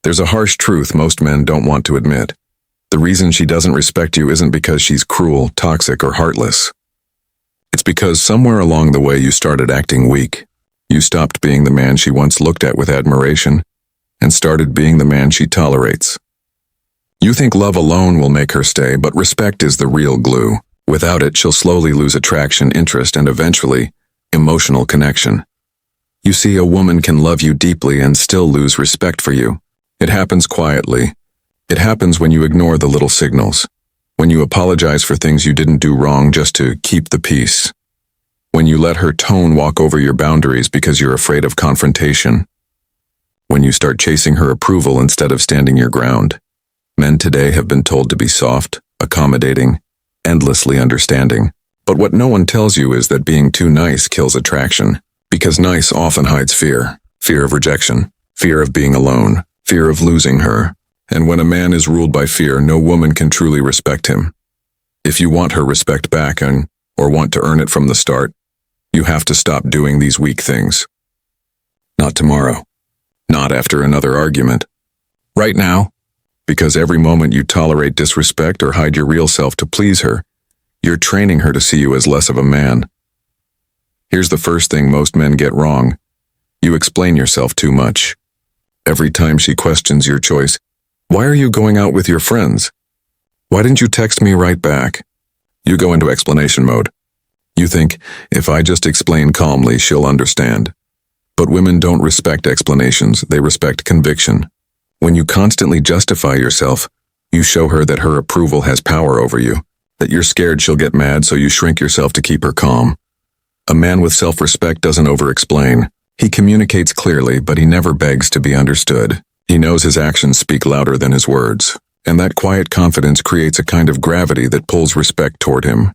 There's a harsh truth most men don't want to admit. The reason she doesn't respect you isn't because she's cruel, toxic, or heartless. It's because somewhere along the way you started acting weak. You stopped being the man she once looked at with admiration and started being the man she tolerates. You think love alone will make her stay, but respect is the real glue. Without it, she'll slowly lose attraction, interest, and eventually, emotional connection. You see, a woman can love you deeply and still lose respect for you. It happens quietly. It happens when you ignore the little signals. When you apologize for things you didn't do wrong just to keep the peace. When you let her tone walk over your boundaries because you're afraid of confrontation. When you start chasing her approval instead of standing your ground. Men today have been told to be soft, accommodating, endlessly understanding. But what no one tells you is that being too nice kills attraction. Because nice often hides fear. Fear of rejection. Fear of being alone. Fear of losing her. And when a man is ruled by fear, no woman can truly respect him. If you want her respect back or want to earn it from the start, you have to stop doing these weak things. Not tomorrow. Not after another argument. Right now. Because every moment you tolerate disrespect or hide your real self to please her, you're training her to see you as less of a man. Here's the first thing most men get wrong. You explain yourself too much. Every time she questions your choice, "Why are you going out with your friends? Why didn't you text me right back?" You go into explanation mode. You think, if I just explain calmly, she'll understand. But women don't respect explanations, they respect conviction. When you constantly justify yourself, you show her that her approval has power over you, that you're scared she'll get mad so you shrink yourself to keep her calm. A man with self-respect doesn't over-explain. He communicates clearly, but he never begs to be understood. He knows his actions speak louder than his words, and that quiet confidence creates a kind of gravity that pulls respect toward him.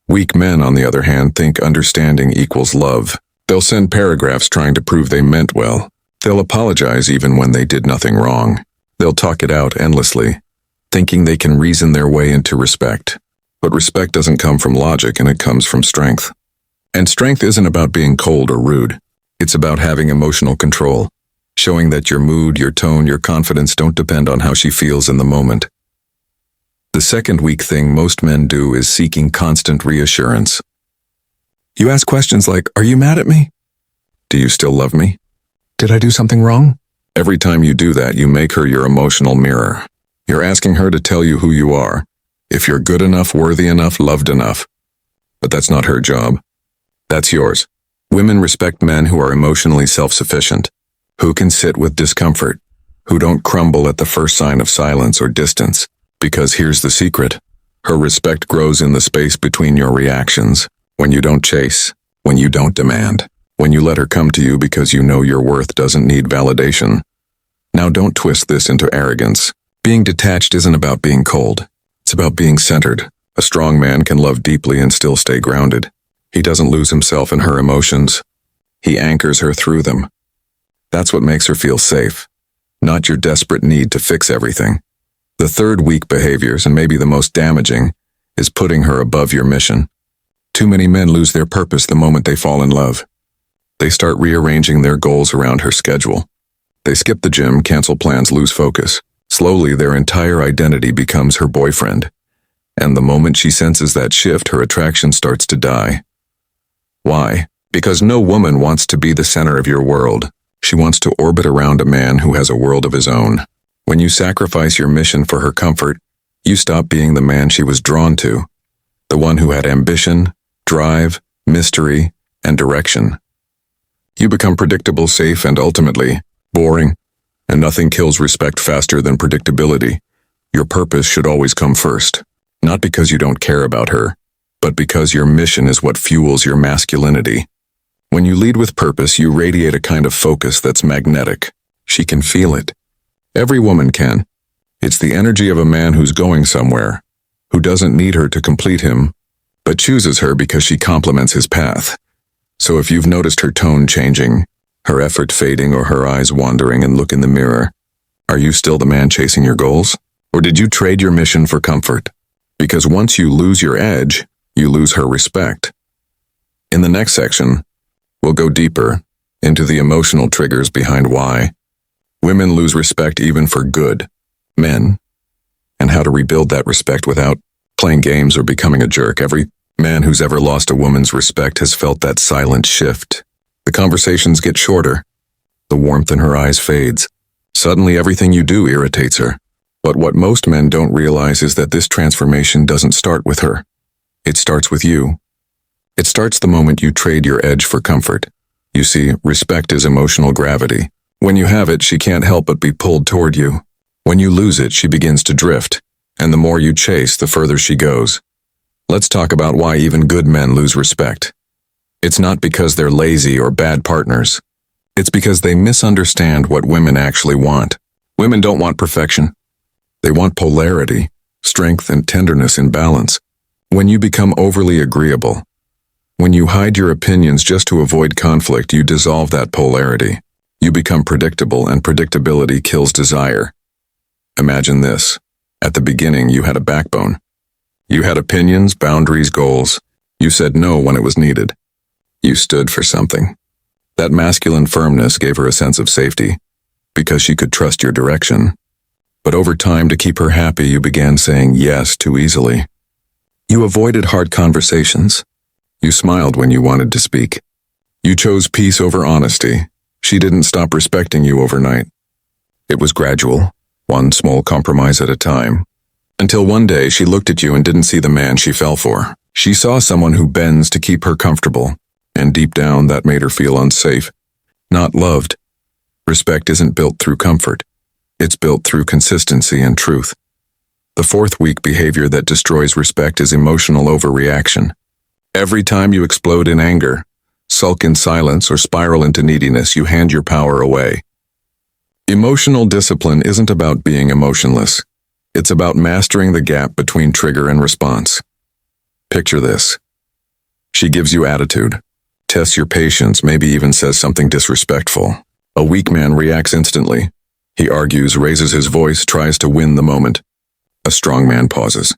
Weak men, on the other hand, think understanding equals love. They'll send paragraphs trying to prove they meant well. They'll apologize even when they did nothing wrong. They'll talk it out endlessly, thinking they can reason their way into respect. But respect doesn't come from logic, and it comes from strength. And strength isn't about being cold or rude. It's about having emotional control, showing that your mood, your tone, your confidence don't depend on how she feels in the moment. The second weak thing most men do is seeking constant reassurance. You ask questions like, "Are you mad at me? Do you still love me? Did I do something wrong?" Every time you do that, you make her your emotional mirror. You're asking her to tell you who you are, if you're good enough, worthy enough, loved enough. But that's not her job. That's yours. Women respect men who are emotionally self-sufficient, who can sit with discomfort, who don't crumble at the first sign of silence or distance. Because here's the secret. Her respect grows in the space between your reactions, when you don't chase, when you don't demand, when you let her come to you because you know your worth doesn't need validation. Now don't twist this into arrogance. Being detached isn't about being cold. It's about being centered. A strong man can love deeply and still stay grounded. He doesn't lose himself in her emotions. He anchors her through them. That's what makes her feel safe, not your desperate need to fix everything. The third weak behaviors, and maybe the most damaging, is putting her above your mission. Too many men lose their purpose the moment they fall in love. They start rearranging their goals around her schedule. They skip the gym, cancel plans, lose focus. Slowly, their entire identity becomes her boyfriend. And the moment she senses that shift, her attraction starts to die. Why? Because no woman wants to be the center of your world. She wants to orbit around a man who has a world of his own. When you sacrifice your mission for her comfort, you stop being the man she was drawn to, the one who had ambition, drive, mystery, and direction. You become predictable, safe, and ultimately, boring. And nothing kills respect faster than predictability. Your purpose should always come first, not because you don't care about her, but because your mission is what fuels your masculinity. When you lead with purpose, you radiate a kind of focus that's magnetic. She can feel it. Every woman can. It's the energy of a man who's going somewhere, who doesn't need her to complete him, but chooses her because she complements his path. So if you've noticed her tone changing, her effort fading, or her eyes wandering and look in the mirror, are you still the man chasing your goals? Or did you trade your mission for comfort? Because once you lose your edge, you lose her respect. In the next section, we'll go deeper into the emotional triggers behind why Women lose respect even for good men, and how to rebuild that respect without playing games or becoming a jerk. Every man who's ever lost a woman's respect has felt that silent shift. The conversations get shorter. The warmth in her eyes fades. Suddenly everything you do irritates her. But what most men don't realize is that this transformation doesn't start with her. It starts with you. It starts the moment you trade your edge for comfort. You see, respect is emotional gravity. When you have it, she can't help but be pulled toward you. When you lose it, she begins to drift, and the more you chase, the further she goes. Let's talk about why even good men lose respect. It's not because they're lazy or bad partners. It's because they misunderstand what women actually want. Women don't want perfection. They want polarity, strength and tenderness in balance. When you become overly agreeable, when you hide your opinions just to avoid conflict, you dissolve that polarity. You become predictable, and predictability kills desire. Imagine this. At the beginning, you had a backbone. You had opinions, boundaries, goals. You said no when it was needed. You stood for something. That masculine firmness gave her a sense of safety, because she could trust your direction. But over time, to keep her happy, you began saying yes too easily. You avoided hard conversations. You smiled when you wanted to speak. You chose peace over honesty. She didn't stop respecting you overnight. It was gradual, one small compromise at a time. Until one day she looked at you and didn't see the man she fell for. She saw someone who bends to keep her comfortable, and deep down that made her feel unsafe, not loved. Respect isn't built through comfort. It's built through consistency and truth. The fourth weak behavior that destroys respect is emotional overreaction. Every time you explode in anger, sulk in silence, or spiral into neediness, you hand your power away. Emotional discipline isn't about being emotionless. It's about mastering the gap between trigger and response. Picture this. She gives you attitude, tests your patience, maybe even says something disrespectful. A weak man reacts instantly. He argues, raises his voice, tries to win the moment. A strong man pauses.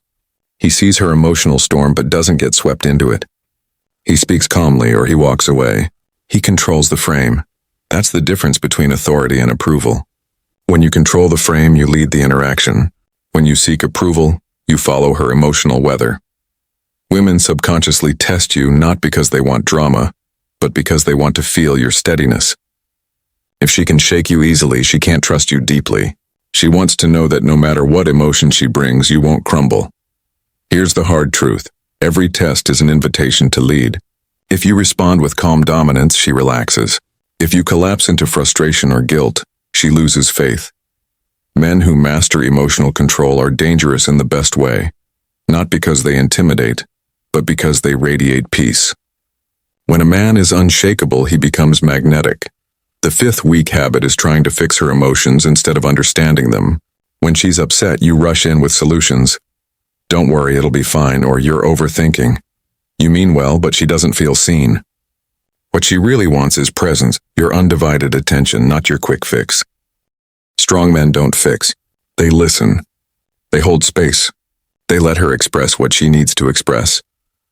He sees her emotional storm but doesn't get swept into it. He speaks calmly or he walks away. He controls the frame. That's the difference between authority and approval. When you control the frame, you lead the interaction. When you seek approval, you follow her emotional weather. Women subconsciously test you not because they want drama, but because they want to feel your steadiness. If she can shake you easily, she can't trust you deeply. She wants to know that no matter what emotion she brings, you won't crumble. Here's the hard truth. Every test is an invitation to lead. If you respond with calm dominance, she relaxes. If you collapse into frustration or guilt, she loses faith. Men who master emotional control are dangerous in the best way, not because they intimidate, but because they radiate peace. When a man is unshakable, he becomes magnetic. The fifth weak habit is trying to fix her emotions instead of understanding them. When she's upset, you rush in with solutions. Don't worry, it'll be fine, or you're overthinking. You mean well, but she doesn't feel seen. What she really wants is presence, your undivided attention, not your quick fix. Strong men don't fix. They listen. They hold space. They let her express what she needs to express.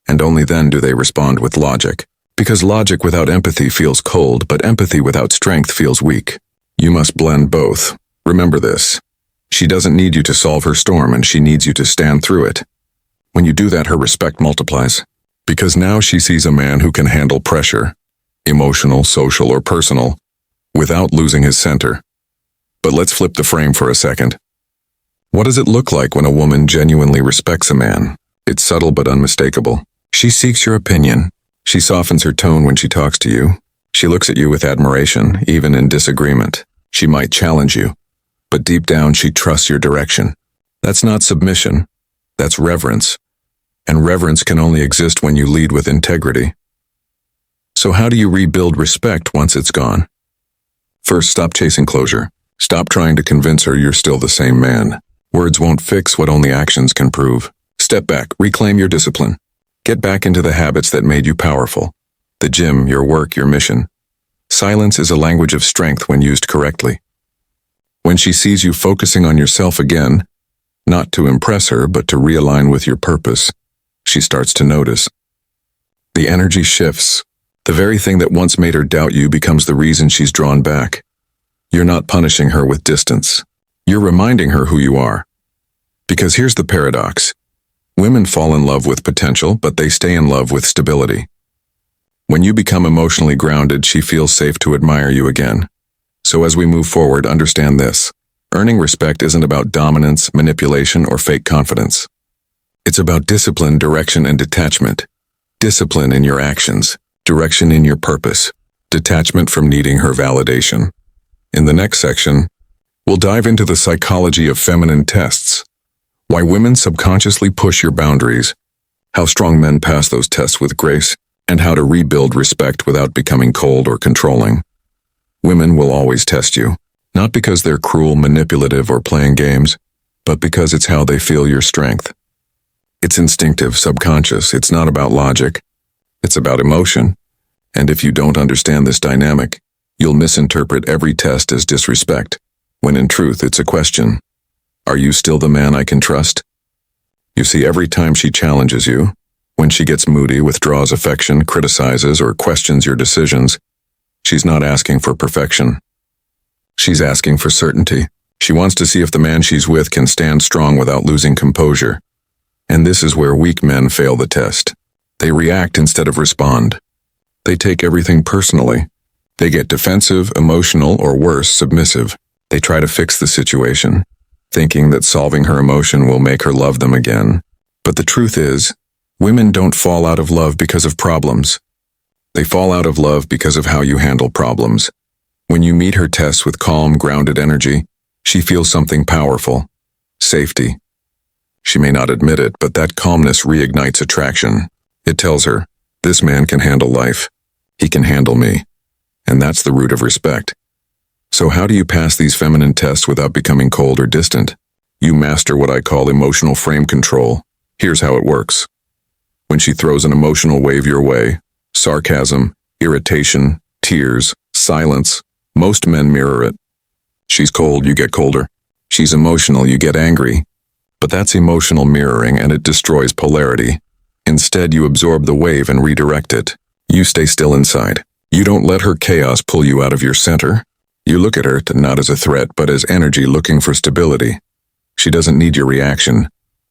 And only then do they respond with logic. Because logic without empathy feels cold, but empathy without strength feels weak. You must blend both. Remember this. She doesn't need you to solve her storm, and she needs you to stand through it. When you do that, her respect multiplies. Because now she sees a man who can handle pressure, emotional, social, or personal, without losing his center. But let's flip the frame for a second. What does it look like when a woman genuinely respects a man? It's subtle but unmistakable. She seeks your opinion. She softens her tone when she talks to you. She looks at you with admiration, even in disagreement. She might challenge you, but deep down she trusts your direction. That's not submission. That's reverence. And reverence can only exist when you lead with integrity. So how do you rebuild respect once it's gone? First, stop chasing closure. Stop trying to convince her you're still the same man. Words won't fix what only actions can prove. Step back, reclaim your discipline. Get back into the habits that made you powerful. The gym, your work, your mission. Silence is a language of strength when used correctly. When she sees you focusing on yourself again, not to impress her, but to realign with your purpose, she starts to notice. The energy shifts. The very thing that once made her doubt you becomes the reason she's drawn back. You're not punishing her with distance. You're reminding her who you are. Because here's the paradox. Women fall in love with potential, but they stay in love with stability. When you become emotionally grounded, she feels safe to admire you again. So as we move forward, understand this. Earning respect isn't about dominance, manipulation, or fake confidence. It's about discipline, direction, and detachment. Discipline in your actions, direction in your purpose, detachment from needing her validation. In the next section, we'll dive into the psychology of feminine tests, why women subconsciously push your boundaries, how strong men pass those tests with grace, and how to rebuild respect without becoming cold or controlling. Women will always test you, not because they're cruel, manipulative, or playing games, but because it's how they feel your strength. It's instinctive, subconscious. It's not about logic. It's about emotion. And if you don't understand this dynamic, you'll misinterpret every test as disrespect, when in truth it's a question. Are you still the man I can trust? You see, every time she challenges you, when she gets moody, withdraws affection, criticizes, or questions your decisions, she's not asking for perfection. She's asking for certainty. She wants to see if the man she's with can stand strong without losing composure. And this is where weak men fail the test. They react instead of respond. They take everything personally. They get defensive, emotional, or worse, submissive. They try to fix the situation, thinking that solving her emotion will make her love them again. But the truth is, women don't fall out of love because of problems. They fall out of love because of how you handle problems. When you meet her tests with calm, grounded energy, she feels something powerful. Safety. She may not admit it, but that calmness reignites attraction. It tells her, this man can handle life. He can handle me. And that's the root of respect. So how do you pass these feminine tests without becoming cold or distant? You master what I call emotional frame control. Here's how it works. When she throws an emotional wave your way, sarcasm, irritation, tears, silence, most men mirror it. She's cold, you get colder. She's emotional, you get angry. But that's emotional mirroring, and it destroys polarity. Instead, you absorb the wave and redirect it. You stay still inside. You don't let her chaos pull you out of your center. You look at her not as a threat, but as energy looking for stability. She doesn't need your reaction.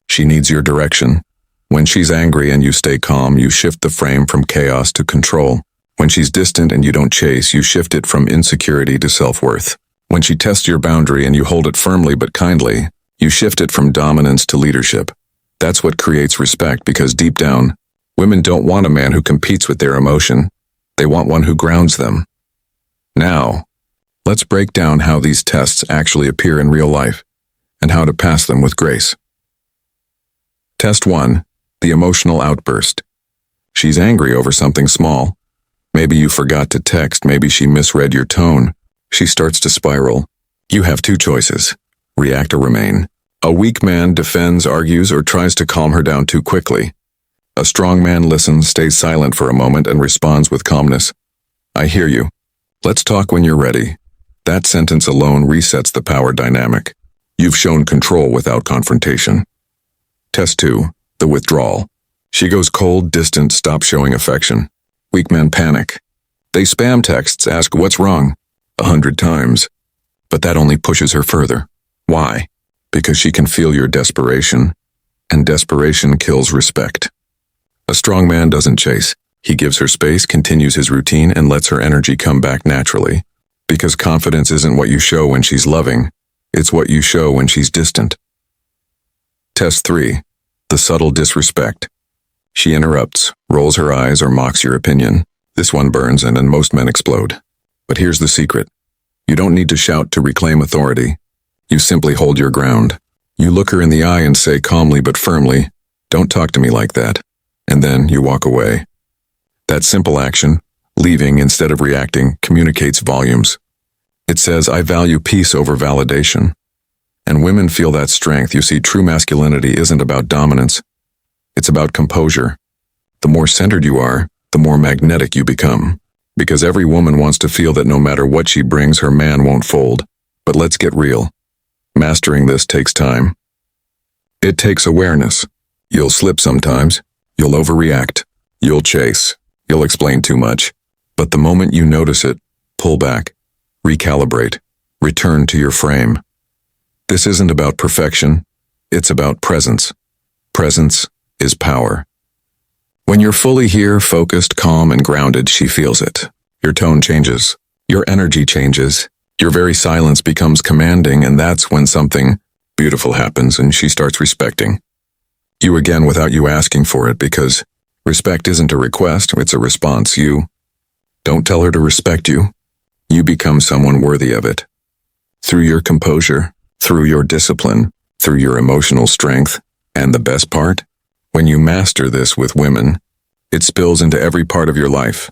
She needs your direction. When she's angry and you stay calm, you shift the frame from chaos to control. When she's distant and you don't chase, you shift it from insecurity to self-worth. When she tests your boundary and you hold it firmly but kindly, you shift it from dominance to leadership. That's what creates respect, because deep down, women don't want a man who competes with their emotion. They want one who grounds them. Now, let's break down how these tests actually appear in real life and how to pass them with grace. Test 1. The emotional outburst. She's angry over something small. Maybe you forgot to text, maybe she misread your tone. She starts to spiral. You have two choices: react or remain. A weak man defends, argues, or tries to calm her down too quickly. A strong man listens, stays silent for a moment, and responds with calmness. I hear you. Let's talk when you're ready. That sentence alone resets the power dynamic. You've shown control without confrontation. Test 2. The withdrawal. She goes cold, distant, stops showing affection. Weak men panic. They spam texts, ask what's wrong 100 times. But that only pushes her further. Why? Because she can feel your desperation, and desperation kills respect. A strong man doesn't chase. He gives her space, continues his routine, and lets her energy come back naturally. Because confidence isn't what you show when she's loving, it's what you show when she's distant. Test 3. The subtle disrespect. She interrupts, rolls her eyes, or mocks your opinion. This one burns, and most men explode. But here's the secret. You don't need to shout to reclaim authority. You simply hold your ground. You look her in the eye and say calmly but firmly, "Don't talk to me like that." And then you walk away. That simple action, leaving instead of reacting, communicates volumes. It says, I value peace over validation. And women feel that strength. You see, true masculinity isn't about dominance. It's about composure. The more centered you are, the more magnetic you become. Because every woman wants to feel that no matter what she brings, her man won't fold. But let's get real. Mastering this takes time. It takes awareness. You'll slip sometimes. You'll overreact. You'll chase. You'll explain too much. But the moment you notice it, pull back, recalibrate, Return to your frame. This isn't about perfection. It's about presence. Presence is power. When you're fully here, focused, calm, and grounded, she feels it. Your tone changes. Your energy changes. Your very silence becomes commanding, and that's when something beautiful happens and she starts respecting you again without you asking for it, because respect isn't a request, it's a response. You don't tell her to respect you. You become someone worthy of it. Through your composure, through your discipline, through your emotional strength, and the best part, when you master this with women, it spills into every part of your life.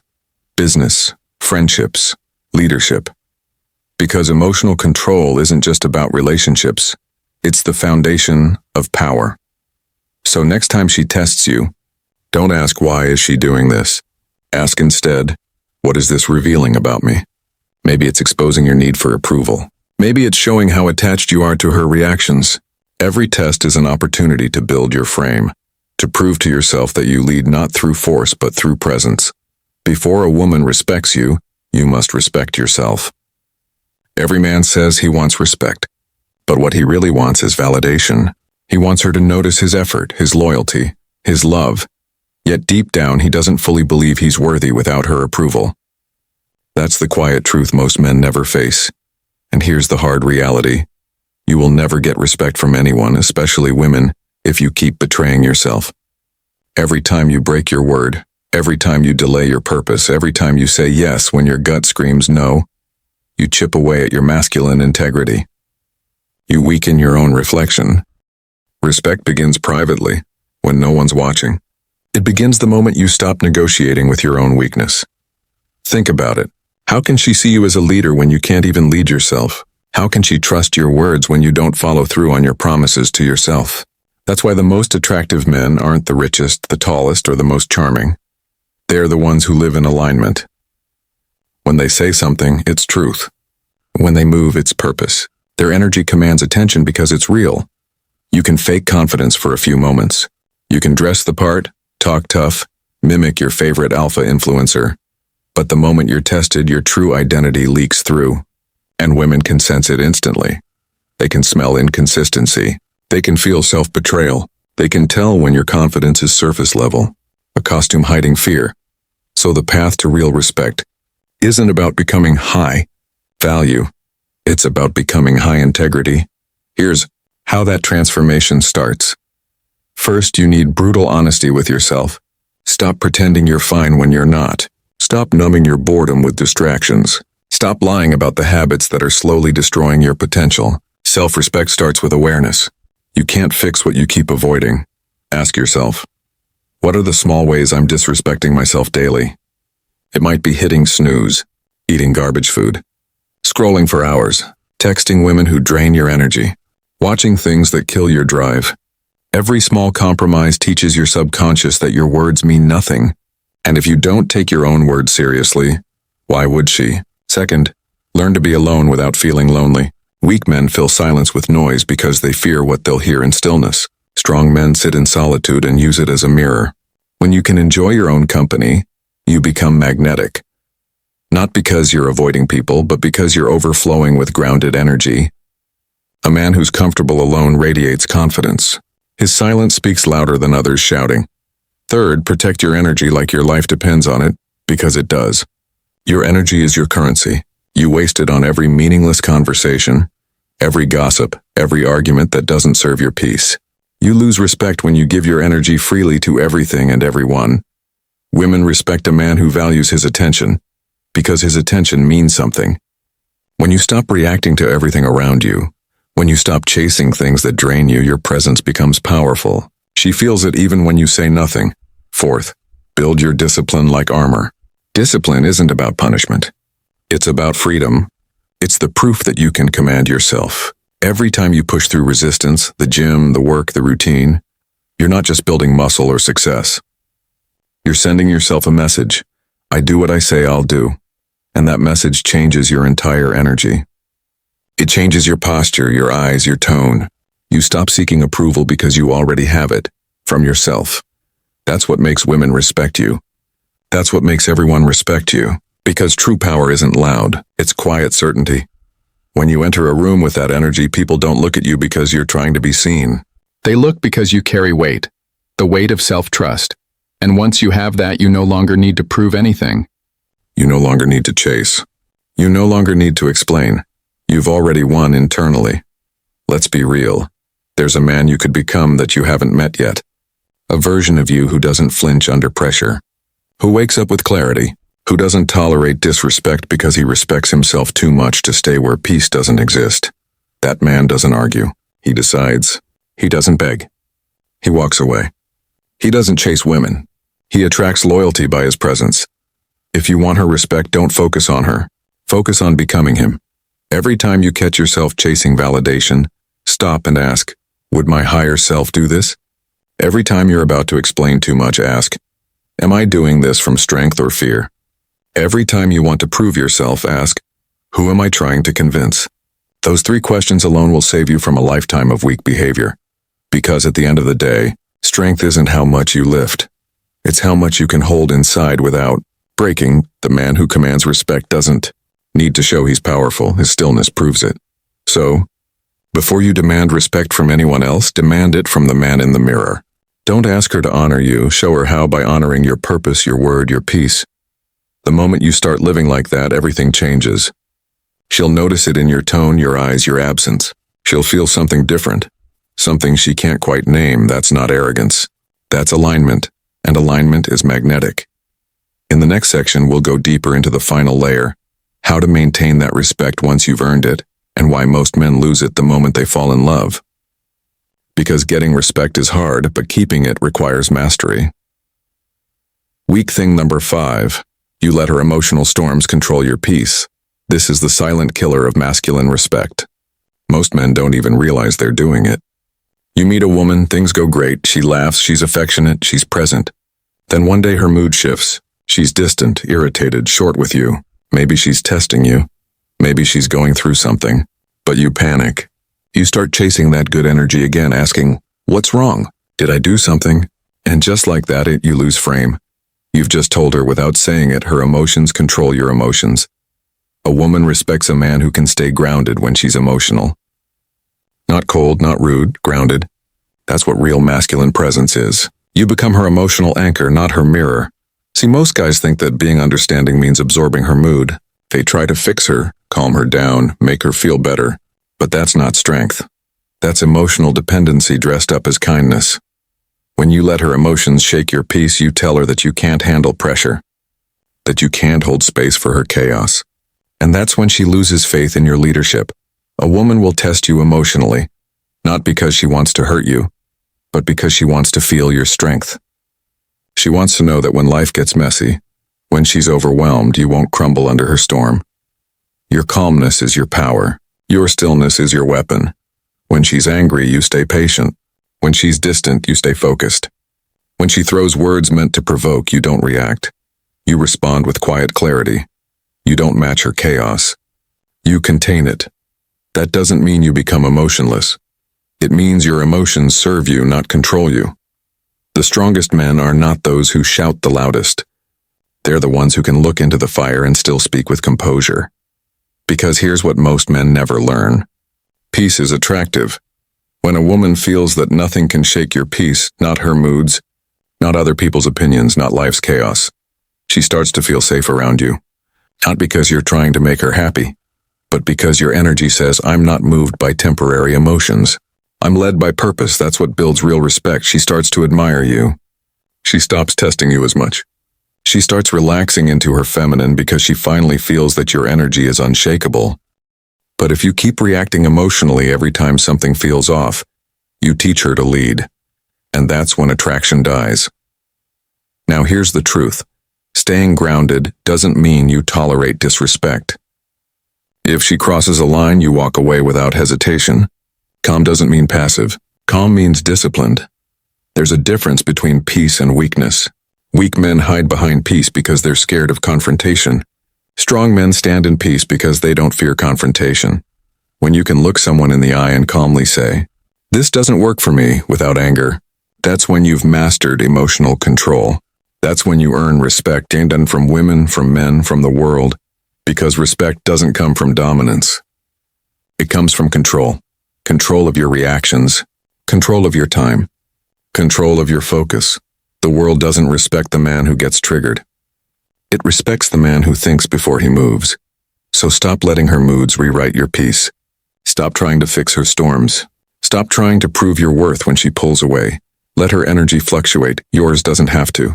Business, friendships, leadership. Because emotional control isn't just about relationships, it's the foundation of power. So next time she tests you, don't ask why is she doing this. Ask instead, what is this revealing about me? Maybe it's exposing your need for approval. Maybe it's showing how attached you are to her reactions. Every test is an opportunity to build your frame, to prove to yourself that you lead not through force but through presence. Before a woman respects you, you must respect yourself. Every man says he wants respect, but what he really wants is validation. He wants her to notice his effort, his loyalty, his love. Yet deep down, he doesn't fully believe he's worthy without her approval. That's the quiet truth most men never face. And here's the hard reality. You will never get respect from anyone, especially women, if you keep betraying yourself. Every time you break your word, every time you delay your purpose, every time you say yes when your gut screams no, you chip away at your masculine integrity. You weaken your own reflection. Respect begins privately, when no one's watching. It begins the moment you stop negotiating with your own weakness. Think about it. How can she see you as a leader when you can't even lead yourself? How can she trust your words when you don't follow through on your promises to yourself? That's why the most attractive men aren't the richest, the tallest, or the most charming. They are the ones who live in alignment. When they say something, it's truth. When they move, it's purpose. Their energy commands attention because it's real. You can fake confidence for a few moments. You can dress the part, talk tough, mimic your favorite alpha influencer. But the moment you're tested, your true identity leaks through. And women can sense it instantly. They can smell inconsistency. They can feel self-betrayal. They can tell when your confidence is surface level, a costume hiding fear. So the path to real respect isn't about becoming high value. It's about becoming high integrity. Here's how that transformation starts. First, you need brutal honesty with yourself. Stop pretending you're fine when you're not. Stop numbing your boredom with distractions. Stop lying about the habits that are slowly destroying your potential. Self-respect starts with awareness. You can't fix what you keep avoiding. Ask yourself, what are the small ways I'm disrespecting myself daily? It might be hitting snooze, eating garbage food, scrolling for hours, texting women who drain your energy, watching things that kill your drive. Every small compromise teaches your subconscious that your words mean nothing. And if you don't take your own words seriously, why would she? Second, learn to be alone without feeling lonely. Weak men fill silence with noise because they fear what they'll hear in stillness. Strong men sit in solitude and use it as a mirror. When you can enjoy your own company, you become magnetic. Not because you're avoiding people, but because you're overflowing with grounded energy. A man who's comfortable alone radiates confidence. His silence speaks louder than others shouting. Third, protect your energy like your life depends on it, because it does. Your energy is your currency. You waste it on every meaningless conversation, every gossip, every argument that doesn't serve your peace. You lose respect when you give your energy freely to everything and everyone. Women respect a man who values his attention, because his attention means something. When you stop reacting to everything around you, when you stop chasing things that drain you, your presence becomes powerful. She feels it even when you say nothing. Fourth, build your discipline like armor. Discipline isn't about punishment. It's about freedom. It's the proof that you can command yourself. Every time you push through resistance, the gym, the work, the routine, you're not just building muscle or success. You're sending yourself a message. I do what I say I'll do. And that message changes your entire energy. It changes your posture, your eyes, your tone. You stop seeking approval because you already have it, from yourself. That's what makes women respect you. That's what makes everyone respect you. Because true power isn't loud, it's quiet certainty. When you enter a room with that energy, people don't look at you because you're trying to be seen. They look because you carry weight, the weight of self-trust. And once you have that, you no longer need to prove anything. You no longer need to chase. You no longer need to explain. You've already won internally. Let's be real. There's a man you could become that you haven't met yet. A version of you who doesn't flinch under pressure, who wakes up with clarity, who doesn't tolerate disrespect because he respects himself too much to stay where peace doesn't exist. That man doesn't argue. He decides. He doesn't beg. He walks away. He doesn't chase women. He attracts loyalty by his presence. If you want her respect, don't focus on her. Focus on becoming him. Every time you catch yourself chasing validation, stop and ask, would my higher self do this? Every time you're about to explain too much, ask, am I doing this from strength or fear? Every time you want to prove yourself, ask, who am I trying to convince? Those 3 questions alone will save you from a lifetime of weak behavior. Because at the end of the day, strength isn't how much you lift. It's how much you can hold inside without breaking. The man who commands respect doesn't need to show he's powerful. His stillness proves it. So, before you demand respect from anyone else, demand it from the man in the mirror. Don't ask her to honor you. Show her how by honoring your purpose, your word, your peace. The moment you start living like that, everything changes. She'll notice it in your tone, your eyes, your absence. She'll feel something different. Something she can't quite name. That's not arrogance. That's alignment. And alignment is magnetic. In the next section, we'll go deeper into the final layer, how to maintain that respect once you've earned it, and why most men lose it the moment they fall in love. Because getting respect is hard, but keeping it requires mastery. Weak thing number 5, you let her emotional storms control your peace. This is the silent killer of masculine respect. Most men don't even realize they're doing it. You meet a woman, things go great, she laughs, she's affectionate, she's present. Then one day her mood shifts. She's distant, irritated, short with you. Maybe she's testing you. Maybe she's going through something. But you panic. You start chasing that good energy again, asking, what's wrong? Did I do something? And just like that, you lose frame. You've just told her without saying it, her emotions control your emotions. A woman respects a man who can stay grounded when she's emotional. Not cold, not rude, grounded. That's what real masculine presence is. You become her emotional anchor, not her mirror. See, most guys think that being understanding means absorbing her mood. They try to fix her, calm her down, make her feel better. But that's not strength. That's emotional dependency dressed up as kindness. When you let her emotions shake your peace, you tell her that you can't handle pressure, that you can't hold space for her chaos. And that's when she loses faith in your leadership. A woman will test you emotionally, not because she wants to hurt you, but because she wants to feel your strength. She wants to know that when life gets messy, when she's overwhelmed, you won't crumble under her storm. Your calmness is your power. Your stillness is your weapon. When she's angry, you stay patient. When she's distant, you stay focused. When she throws words meant to provoke, you don't react. You respond with quiet clarity. You don't match her chaos. You contain it. That doesn't mean you become emotionless. It means your emotions serve you, not control you. The strongest men are not those who shout the loudest. They're the ones who can look into the fire and still speak with composure. Because here's what most men never learn. Peace is attractive. When a woman feels that nothing can shake your peace, not her moods, not other people's opinions, not life's chaos, she starts to feel safe around you. Not because you're trying to make her happy, but because your energy says, I'm not moved by temporary emotions. I'm led by purpose. That's what builds real respect. She starts to admire you. She stops testing you as much. She starts relaxing into her feminine because she finally feels that your energy is unshakable. But if you keep reacting emotionally every time something feels off, you teach her to lead. And that's when attraction dies. Now here's the truth. Staying grounded doesn't mean you tolerate disrespect. If she crosses a line, you walk away without hesitation. Calm doesn't mean passive. Calm means disciplined. There's a difference between peace and weakness. Weak men hide behind peace because they're scared of confrontation. Strong men stand in peace because they don't fear confrontation. When you can look someone in the eye and calmly say, this doesn't work for me, without anger, that's when you've mastered emotional control. That's when you earn respect gained from women, from men, from the world, because respect doesn't come from dominance. It comes from control. Control of your reactions. Control of your time. Control of your focus. The world doesn't respect the man who gets triggered. It respects the man who thinks before he moves. So stop letting her moods rewrite your peace. Stop trying to fix her storms. Stop trying to prove your worth when she pulls away. Let her energy fluctuate. Yours doesn't have to.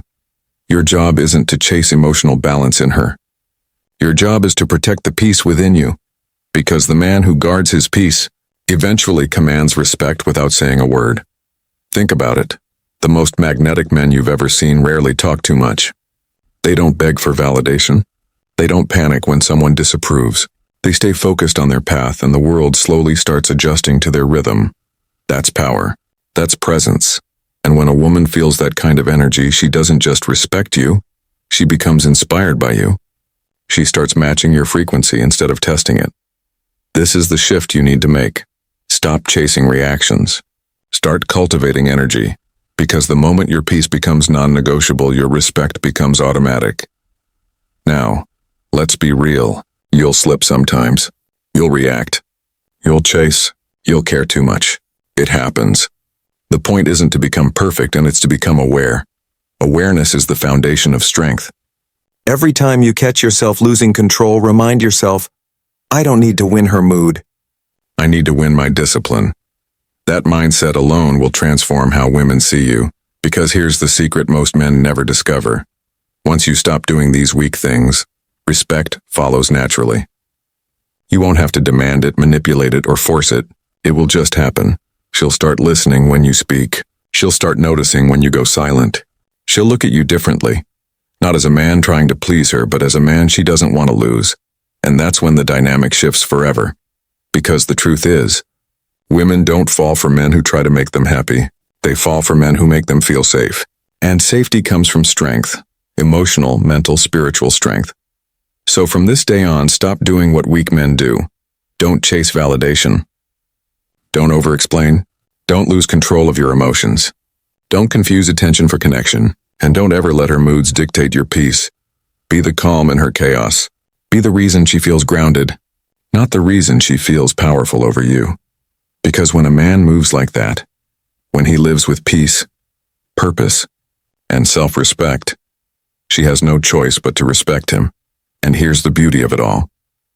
Your job isn't to chase emotional balance in her. Your job is to protect the peace within you, because the man who guards his peace eventually commands respect without saying a word. Think about it. The most magnetic men you've ever seen rarely talk too much. They don't beg for validation. They don't panic when someone disapproves. They stay focused on their path, and the world slowly starts adjusting to their rhythm. That's power. That's presence. And when a woman feels that kind of energy, she doesn't just respect you, she becomes inspired by you. She starts matching your frequency instead of testing it. This is the shift you need to make. Stop chasing reactions. Start cultivating energy, because the moment your peace becomes non-negotiable, your respect becomes automatic. Now, let's be real. You'll slip sometimes. You'll react. You'll chase. You'll care too much. It happens. The point isn't to become perfect, and it's to become aware. Awareness is the foundation of strength. Every time you catch yourself losing control, remind yourself, I don't need to win her mood. I need to win my discipline. That mindset alone will transform how women see you, because here's the secret most men never discover. Once you stop doing these weak things, respect follows naturally. You won't have to demand it, manipulate it, or force it. It will just happen. She'll start listening when you speak. She'll start noticing when you go silent. She'll look at you differently. Not as a man trying to please her, but as a man she doesn't want to lose. And that's when the dynamic shifts forever. Because the truth is, women don't fall for men who try to make them happy. They fall for men who make them feel safe. And safety comes from strength. Emotional, mental, spiritual strength. So from this day on, stop doing what weak men do. Don't chase validation. Don't over-explain. Don't lose control of your emotions. Don't confuse attention for connection. And don't ever let her moods dictate your peace. Be the calm in her chaos. Be the reason she feels grounded, not the reason she feels powerful over you. Because when a man moves like that, when he lives with peace, purpose, and self-respect, she has no choice but to respect him. And here's the beauty of it all.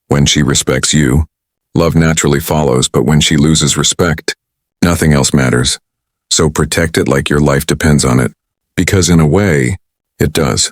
When she respects you, love naturally follows, but when she loses respect, nothing else matters. So protect it like your life depends on it, because in a way, it does.